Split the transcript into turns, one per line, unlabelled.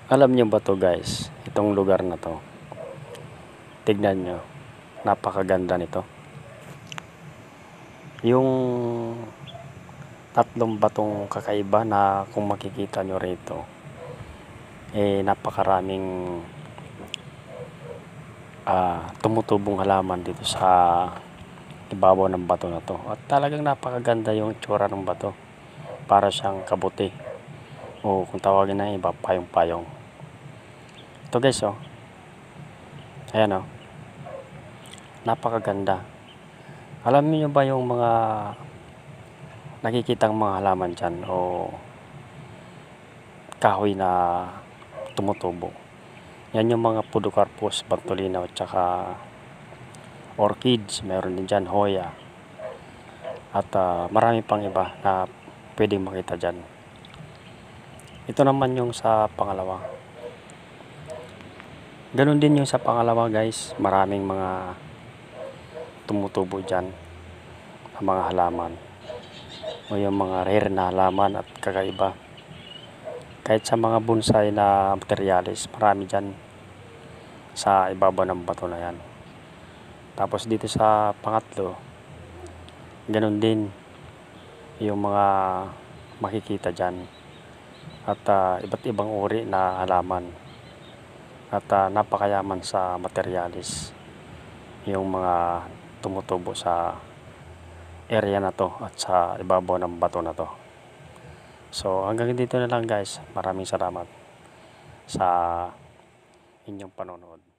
Alam niyo ba to guys, itong lugar na to, tignan nyo, napakaganda nito. Yung tatlong batong kakaiba na kung makikita nyo rito, napakaraming tumutubong halaman dito sa ibabaw ng bato na to. At talagang napakaganda yung itsura ng bato, para siyang kabuti, o kung tawagin na iba, payong-payong. Ito guys, oh, ayan oh, napakaganda. Alam niyo ba yung mga nakikitang mga halaman dyan, o kahoy na tumutubo? Yan yung mga Podocarpus, Bartolina, at saka orchids. Meron din dyan Hoya, at marami pang iba na pwedeng makita dyan. Ito naman yung sa pangalawa. Ganun din yung sa pangalawa guys, maraming mga tumutubo dyan na mga halaman, o yung mga rare na halaman at kakaiba. Kahit sa mga bonsai na materialis, marami dyan sa ibabaw ng bato na yan. Tapos dito sa pangatlo, ganun din yung mga makikita dyan, at iba't ibang uri na halaman, at napakayaman sa materialis yung mga tumutubo sa area na to at sa ibabaw ng bato na to. So hanggang dito na lang guys, maraming salamat sa inyong panonood.